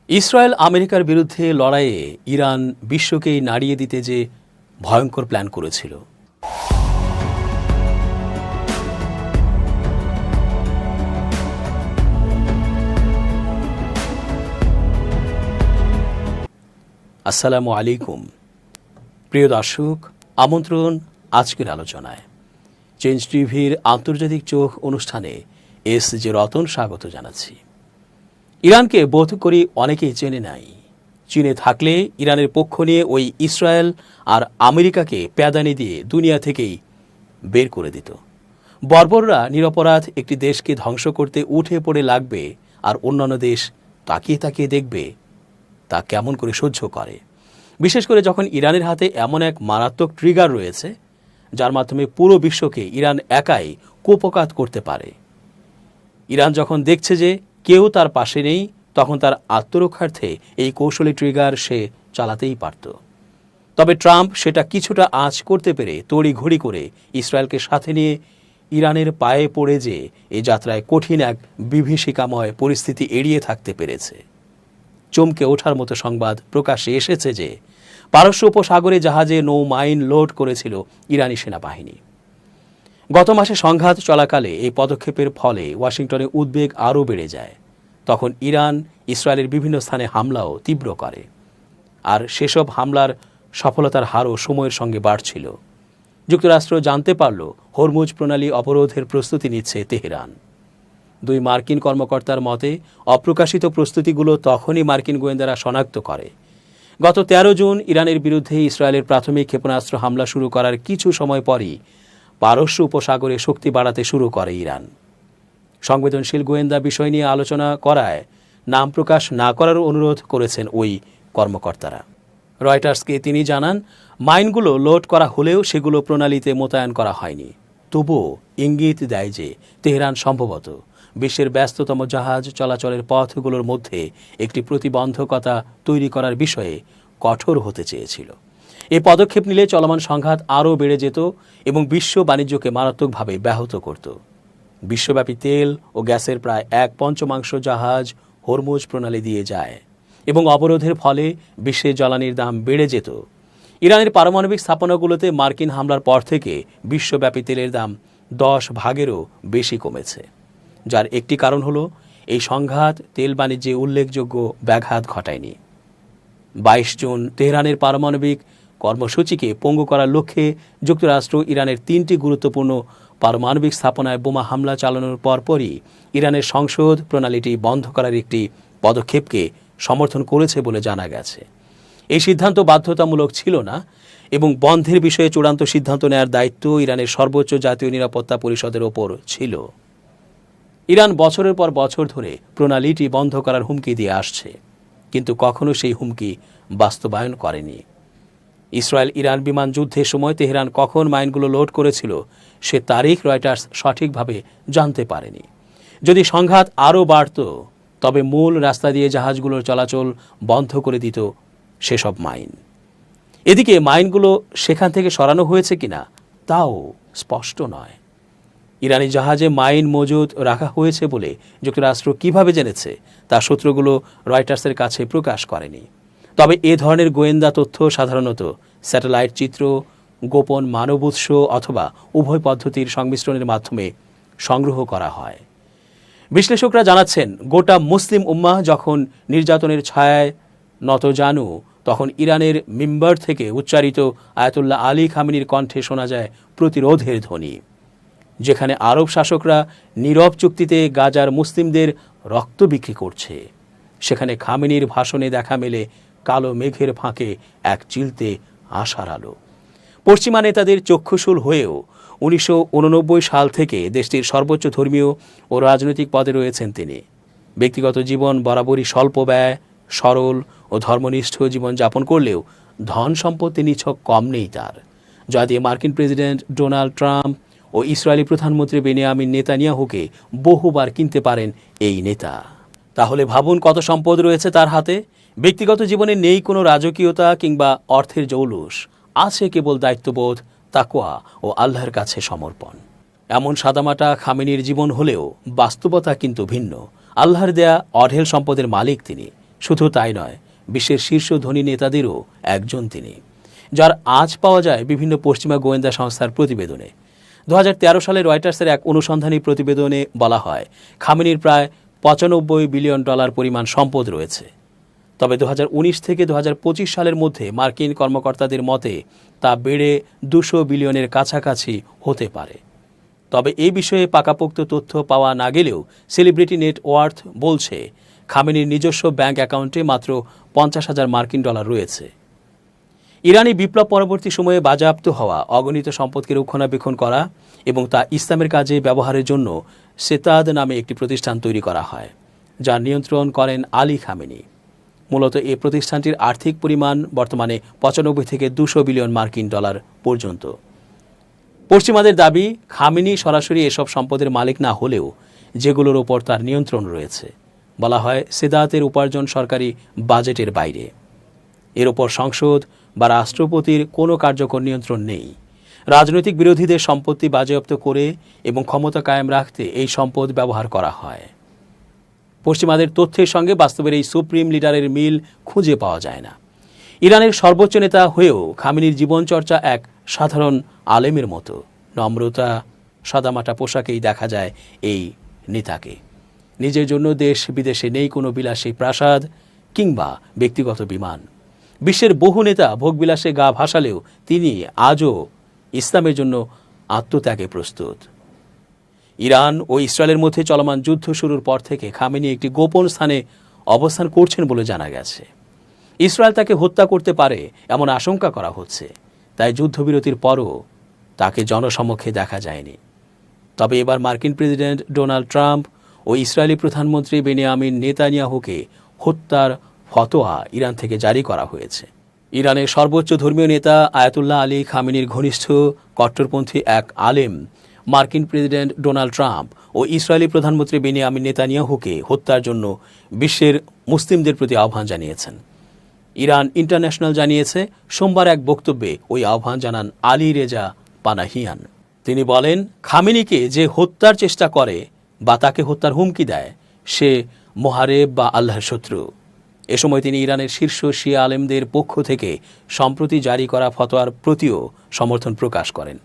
Israel আমেরিকার বিরুদ্ধে লড়াইয়ে ইরান বিশ্বকেই নাড়িয়ে দিতে যে ভয়ঙ্কর প্ল্যান করেছিল। আসসালামু আলাইকুম প্রিয় দর্শক, আমন্ত্রণ আজকের আলোচনায়। চেঞ্জ টিভির আন্তর্জাতিক চোখ অনুষ্ঠানে এস যে রতন স্বাগত জানাচ্ছি। ইরানকে বোধ করি অনেকেই চেনে নাই। চীনে থাকলে ইরানের পক্ষ নিয়ে ওই ইসরায়েল আর আমেরিকাকে প্যাদানি দিয়ে দুনিয়া থেকেই বের করে দিত। বর্বররা নিরপরাধ একটি দেশকে ধ্বংস করতে উঠে পড়ে লাগবে, আর অন্যান্য দেশ তাকিয়ে তাকিয়ে দেখবে তা কেমন করে সহ্য করে। বিশেষ করে যখন ইরানের হাতে এমন এক মারাত্মক ট্রিগার রয়েছে যার মাধ্যমে পুরো বিশ্বকে ইরান একাই কুপকাত করতে পারে। ইরান যখন দেখছে যে কেউ তার পাশে নেই, তখন তার আত্মরক্ষার্থে এই কৌশলী ট্রিগার সে চালাতেই পারত। তবে ট্রাম্প সেটা কিছুটা আঁচ করতে পেরে তড়িঘড়ি করে ইসরায়েলকে সাথে নিয়ে ইরানের পায়ে পড়ে যে এই যাত্রায় কঠিন এক বিভীষিকাময় পরিস্থিতি এড়িয়ে থাকতে পেরেছে। চমকে ওঠার মতো সংবাদ প্রকাশ্যে এসেছে যে পারস্য উপসাগরে জাহাজে নৌ মাইন লোড করেছিল ইরানি সেনাবাহিনী। গত মাসে সংঘাত চলাকালে এই পদক্ষেপের ফলে ওয়াশিংটনে উদ্বেগ আরও বেড়ে যায়। তখন ইরান ইসরায়েলের বিভিন্ন স্থানে হামলাও তীব্র করে, আর সেসব হামলার সফলতার হারও সময়ের সঙ্গে বাড়ছিল। যুক্তরাষ্ট্র জানতে পারল হরমুজ প্রণালী অবরোধের প্রস্তুতি নিচ্ছে তেহরান। দুই মার্কিন কর্মকর্তার মতে অপ্রকাশিত প্রস্তুতিগুলো তখনই মার্কিন গোয়েন্দারা শনাক্ত করে। গত 13 জুন ইরানের বিরুদ্ধে ইসরায়েলের প্রাথমিক ক্ষেপণাস্ত্র হামলা শুরু করার কিছু সময় পরই পারস্য উপসাগরে শক্তি বাড়াতে শুরু করে ইরান। সংবেদনশীল গোয়েন্দা বিষয় নিয়ে আলোচনা করায় নাম প্রকাশ না করার অনুরোধ করেছেন ওই কর্মকর্তারা। রয়টার্সকে তিনি জানান, মাইনগুলো লোড করা হলেও সেগুলো প্রণালীতে মোতায়েন করা হয়নি। তবুও ইঙ্গিত দেয় যে তেহরান সম্ভবত বিশ্বের ব্যস্ততম জাহাজ চলাচলের পথগুলোর মধ্যে একটি প্রতিবন্ধকতা তৈরি করার বিষয়ে কঠোর হতে চেয়েছিল। এই পদক্ষেপ নিলে চলমান সংঘাত আরও বেড়ে যেত এবং বিশ্ব বাণিজ্যকে মারাত্মকভাবে ব্যাহত করত। বিশ্বব্যাপী তেল ও গ্যাসের প্রায় 1/5 জাহাজ হরমুজ প্রণালী দিয়ে যায় এবং অবরোধের ফলে বিশ্বে জ্বালানির দাম বেড়ে যেত। ইরানের পারমাণবিক স্থাপনাগুলোতে মার্কিন হামলার পর থেকে বিশ্বব্যাপী তেলের দাম 10 ভাগেরও বেশি কমেছে, যার একটি কারণ হলো এই সংঘাত তেল বাণিজ্যে উল্লেখযোগ্য ব্যাঘাত ঘটায়নি। 22 জুন তেহরানের পারমাণবিক কর্মসূচিকে পঙ্গু করার লক্ষ্যে যুক্তরাষ্ট্র ইরানের 3টি গুরুত্বপূর্ণ পারমাণবিক স্থাপনায় বোমা হামলা চালানোর পরপরই ইরানের সংসদ প্রণালীটি বন্ধ করার একটি পদক্ষেপকে সমর্থন করেছে বলে জানা গেছে। এই সিদ্ধান্ত বাধ্যতামূলক ছিল না এবং বন্ধের বিষয়ে চূড়ান্ত সিদ্ধান্ত নেওয়ার দায়িত্ব ইরানের সর্বোচ্চ জাতীয় নিরাপত্তা পরিষদের ওপর ছিল। ইরান বছরের পর বছর ধরে প্রণালীটি বন্ধ করার হুমকি দিয়ে আসছে, কিন্তু কখনো সেই হুমকি বাস্তবায়ন করেনি। ইসরায়েল ইরান বিমান যুদ্ধের সময় তেহরান কখন মাইনগুলো লোড করেছিল সে তারিখ রয়টার্স সঠিকভাবে জানতে পারেনি। যদি সংঘাত আরও বাড়ত, তবে মূল রাস্তা দিয়ে জাহাজগুলোর চলাচল বন্ধ করে দিত সেসব মাইন। এদিকে মাইনগুলো সেখান থেকে সরানো হয়েছে কিনা তাও স্পষ্ট নয়। ইরানি জাহাজে মাইন মজুদ রাখা হয়েছে বলে যুক্তরাষ্ট্র কিভাবে জেনেছে তা সূত্রগুলো রয়টার্সের কাছে প্রকাশ করেনি। তবে এ ধরনের গোয়েন্দা তথ্য সাধারণত স্যাটেলাইট চিত্র, গোপন মানব উৎস অথবা উভয় পদ্ধতির সংমিশ্রণের মাধ্যমে সংগ্রহ করা হয়। বিশ্লেষকরা জানাচ্ছেন, গোটা মুসলিম উম্মাহ যখন নির্যাতনের ছায়ায় নতজানু, তখন ইরানের মিম্বার থেকে উচ্চারিত আয়াতুল্লাহ আলী খামেনির কণ্ঠে শোনা যায় প্রতিরোধের ধ্বনি। যেখানে আরব শাসকরা নীরব চুক্তিতে গাজার মুসলিমদের রক্ত বিক্রি করছে, সেখানে খামেনির ভাষণে দেখা মেলে কালো মেঘের ফাঁকে এক চিলতে আশার আলো। পশ্চিমা নেতাদের চক্ষুশূল হয়েও 1989 সাল থেকে দেশটির সর্বোচ্চ ধর্মীয় ও রাজনৈতিক পদে রয়েছেন তিনি। ব্যক্তিগত জীবন বরাবরই স্বল্প ব্যয়, সরল ও ধর্মনিষ্ঠ জীবন যাপন করলেও ধন সম্পত্তি নিছক কম নেই তার, যা দিয়ে মার্কিন প্রেসিডেন্ট ডোনাল্ড ট্রাম্প ও ইসরায়েলি প্রধানমন্ত্রী বেনিয়ামিন নেতানিয়াহুকে বহুবার কিনতে পারেন এই নেতা। তাহলে ভাবুন কত সম্পদ রয়েছে তার হাতে। ব্যক্তিগত জীবনে নেই কোনো রাজকীয়তা কিংবা অর্থের জৌলুস, আছে কেবল দায়িত্ববোধ, তাকওয়া ও আল্লাহর কাছে সমর্পণ। এমন সাদামাটা খামেনির জীবন হলেও বাস্তবতা কিন্তু ভিন্ন। আল্লাহর দেয়া অঢেল সম্পদের মালিক তিনি। শুধু তাই নয়, বিশ্বের শীর্ষ ধনী নেতাদেরও একজন তিনি, যার আজ পাওয়া যায় বিভিন্ন পশ্চিমা গোয়েন্দা সংস্থার প্রতিবেদনে। 2013 সালে রয়টার্সের এক অনুসন্ধানী প্রতিবেদনে বলা হয়, খামেনির প্রায় $95 বিলিয়ন পরিমাণ সম্পদ রয়েছে। তবে 2019 থেকে 2025 সালের মধ্যে মার্কিন কর্মকর্তাদের মতে তা বেড়ে 200 বিলিয়নের কাছাকাছি হতে পারে। তবে এই বিষয়ে পাকাপোক্ত তথ্য পাওয়া না গেলেও সেলিব্রিটি নেটওয়ার্থ বলছে, খামেনির নিজস্ব ব্যাংক অ্যাকাউন্টে মাত্র $50,000 রয়েছে। ইরানি বিপ্লব পরবর্তী সময়ে বাজেয়াপ্ত হওয়া অগণিত সম্পদকে রক্ষণাবেক্ষণ করা এবং তা ইসলামের কাজে ব্যবহারের জন্য সেতাদ নামে একটি প্রতিষ্ঠান তৈরি করা হয়, যার নিয়ন্ত্রণ করেন আলী খামেনি। মূলত এই প্রতিষ্ঠানটির আর্থিক পরিমাণ বর্তমানে 95 থেকে 200 বিলিয়ন মার্কিন ডলার পর্যন্ত। পশ্চিমাদের দাবি, খামেনি সরাসরি এসব সম্পদের মালিক না হলেও যেগুলোর ওপর তার নিয়ন্ত্রণ রয়েছে। বলা হয়, সেদাতের উপার্জন সরকারি বাজেটের বাইরে। এর ওপর সংসদ বা রাষ্ট্রপতির কোনো কার্যকর নিয়ন্ত্রণ নেই। রাজনৈতিক বিরোধীদের সম্পত্তি বাজেয়াপ্ত করে এবং ক্ষমতা কায়েম রাখতে এই সম্পদ ব্যবহার করা হয়। পশ্চিমাদের তথ্যের সঙ্গে বাস্তবের এই সুপ্রিম লিডারের মিল খুঁজে পাওয়া যায় না। ইরানের সর্বোচ্চ নেতা হয়েও খামেনির জীবনচর্চা এক সাধারণ আলেমের মতো। নম্রতা, সাদামাটা পোশাকেই দেখা যায় এই নেতাকে। নিজের জন্য দেশ বিদেশে নেই কোনো বিলাসী প্রাসাদ কিংবা ব্যক্তিগত বিমান। বিশ্বের বহু নেতা ভোগবিলাসে গা ভাসালেও তিনি আজও ইসলামের জন্য আত্মত্যাগে প্রস্তুত। ইরান ও ইসরায়েলের মধ্যে চলমান যুদ্ধ শুরুর পর থেকে খামেনি একটি গোপন স্থানে অবস্থান করছেন বলে জানা গেছে। ইসরায়েল তাকে হত্যা করতে পারে এমন আশঙ্কা করা হচ্ছে, তাই যুদ্ধবিরতির পরও তাকে জনসমক্ষে দেখা যায়নি। তবে এবার মার্কিন প্রেসিডেন্ট ডোনাল্ড ট্রাম্প ও ইসরায়েলি প্রধানমন্ত্রী বেনিয়ামিন নেতানিয়াহুকে হত্যার ফতোয়া ইরান থেকে জারি করা হয়েছে। ইরানের সর্বোচ্চ ধর্মীয় নেতা আয়াতুল্লাহ আলী খামেনির ঘনিষ্ঠ কট্টরপন্থী এক আলেম মার্কিন প্রেসিডেন্ট ডোনাল্ড ট্রাম্প ও ইসরায়েলি প্রধানমন্ত্রী বেনিয়ামিন নেতানিয়াহুকে হত্যার জন্য বিশ্বের মুসলিমদের প্রতি আহ্বান জানিয়েছেন। ইরান ইন্টারন্যাশনাল জানিয়েছে, সোমবার এক বক্তব্যে ওই আহ্বান জানান আলী রেজা পানাহিয়ান। তিনি বলেন, খামেনিকে যে হত্যার চেষ্টা করে বা তাকে হত্যার হুমকি দেয়, সে মোহারেব বা আল্লাহর শত্রু। এ সময় তিনি ইরানের শীর্ষ শিয়া আলেমদের পক্ষ থেকে সম্প্রতি জারি করা ফতোয়ার প্রতিও সমর্থন প্রকাশ করেন।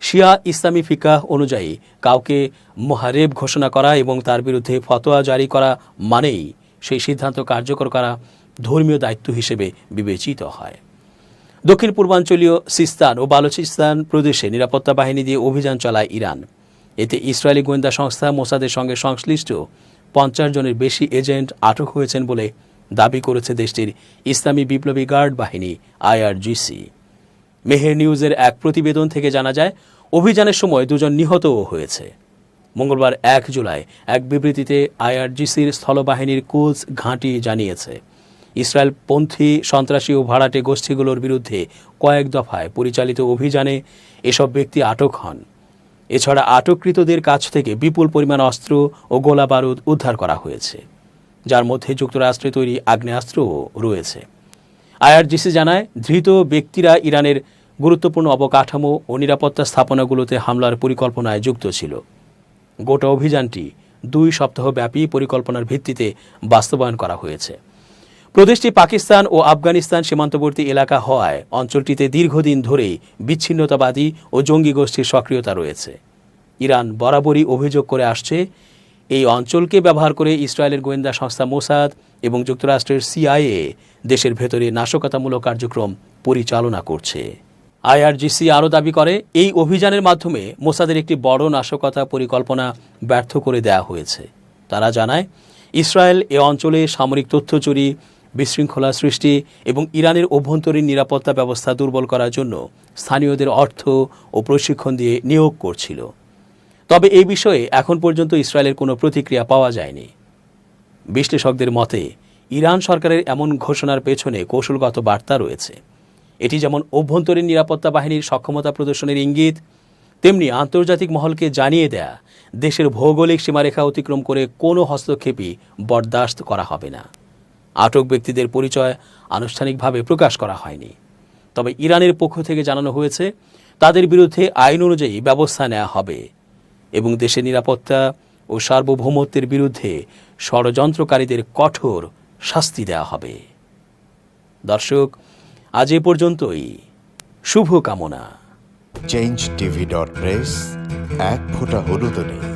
শিয়া ইসলামী ফিকাহ অনুযায়ী কাউকে মোহারেব ঘোষণা করা এবং তার বিরুদ্ধে ফতোয়া জারি করা মানেই সেই সিদ্ধান্ত কার্যকর করা ধর্মীয় দায়িত্ব হিসেবে বিবেচিত হয়। দক্ষিণ পূর্বাঞ্চলীয় সিস্তান ও বালুচিস্তান প্রদেশে নিরাপত্তা বাহিনী দিয়ে অভিযান চালায় ইরান। এতে ইসরায়েলি গোয়েন্দা সংস্থা মোসাদের সঙ্গে সংশ্লিষ্ট 50 জনের বেশি এজেন্ট আটক হয়েছেন বলে দাবি করেছে দেশটির ইসলামী বিপ্লবী গার্ড বাহিনী IRGC। মেহের নিউজের এক প্রতিবেদন থেকে জানা যায়, অভিযানের সময় 2 জন নিহতও হয়েছে। মঙ্গলবার 1 জুলাই এক বিবৃতিতে IRGCর স্থলবাহিনীর কুলস ঘাঁটি জানিয়েছে, ইসরায়েলপন্থী সন্ত্রাসী ও ভাড়াটে গোষ্ঠীগুলোর বিরুদ্ধে কয়েক দফায় পরিচালিত অভিযানে এসব ব্যক্তি আটক হন। এছাড়া আটককৃতদের কাছ থেকে বিপুল পরিমাণ অস্ত্র ও গোলা বারুদ উদ্ধার করা হয়েছে, যার মধ্যে যুক্তরাষ্ট্রে তৈরি আগ্নেয়াস্ত্রও রয়েছে। IRGC জানায়, ধৃত ব্যক্তিরা ইরানের গুরুত্বপূর্ণ অবকাঠামো ও নিরাপত্তা স্থাপনাগুলোতে হামলার পরিকল্পনায় যুক্ত ছিল। গোটা অভিযানটি 2 সপ্তাহব্যাপী পরিকল্পনার ভিত্তিতে বাস্তবায়ন করা হয়েছে। প্রদেশটি পাকিস্তান ও আফগানিস্তান সীমান্তবর্তী এলাকা হওয়ায় অঞ্চলটিতে দীর্ঘদিন ধরেই বিচ্ছিন্নতাবাদী ও জঙ্গি গোষ্ঠীর সক্রিয়তা রয়েছে। ইরান বরাবরই অভিযোগ করে আসছে, এই অঞ্চলকে ব্যবহার করে ইসরায়েলের গোয়েন্দা সংস্থা মোসাদ এবং যুক্তরাষ্ট্রের CIA দেশের ভেতরে নাশকতামূলক কার্যক্রম পরিচালনা করছে। IRGC আরও দাবি করে, এই অভিযানের মাধ্যমে মোসাদের একটি বড় নাশকতা পরিকল্পনা ব্যর্থ করে দেয়া হয়েছে। তারা জানায়, ইসরায়েল এ অঞ্চলে সামরিক তথ্য চুরি, বিশৃঙ্খলা সৃষ্টি এবং ইরানের অভ্যন্তরীণ নিরাপত্তা ব্যবস্থা দুর্বল করার জন্য স্থানীয়দের অর্থ ও প্রশিক্ষণ দিয়ে নিয়োগ করছিল। তবে এই বিষয়ে এখন পর্যন্ত ইসরায়েলের কোনো প্রতিক্রিয়া পাওয়া যায়নি। বিশ্লেষকদের মতে, ইরান সরকারের এমন ঘোষণার পেছনে কৌশলগত বার্তা রয়েছে। এটি যেমন অভ্যন্তরীণ নিরাপত্তা বাহিনীর সক্ষমতা প্রদর্শনের ইঙ্গিত, তেমনি আন্তর্জাতিক মহলকে জানিয়ে দেয়া, দেশের ভৌগোলিক সীমারেখা অতিক্রম করে কোনো হস্তক্ষেপই বরদাস্ত করা হবে না। আটক ব্যক্তিদের পরিচয় আনুষ্ঠানিকভাবে প্রকাশ করা হয়নি, তবে ইরানের পক্ষ থেকে জানানো হয়েছে তাদের বিরুদ্ধে আইন অনুযায়ী ব্যবস্থা নেওয়া হবে এবং দেশের নিরাপত্তা ও সার্বভৌমত্বের বিরুদ্ধে ষড়যন্ত্রকারীদের কঠোর শাস্তি দেওয়া হবে। দর্শক, আজ এ পর্যন্তই। শুভ কামনা। changeTV.press, এক ফোঁটা হলুদও নেই।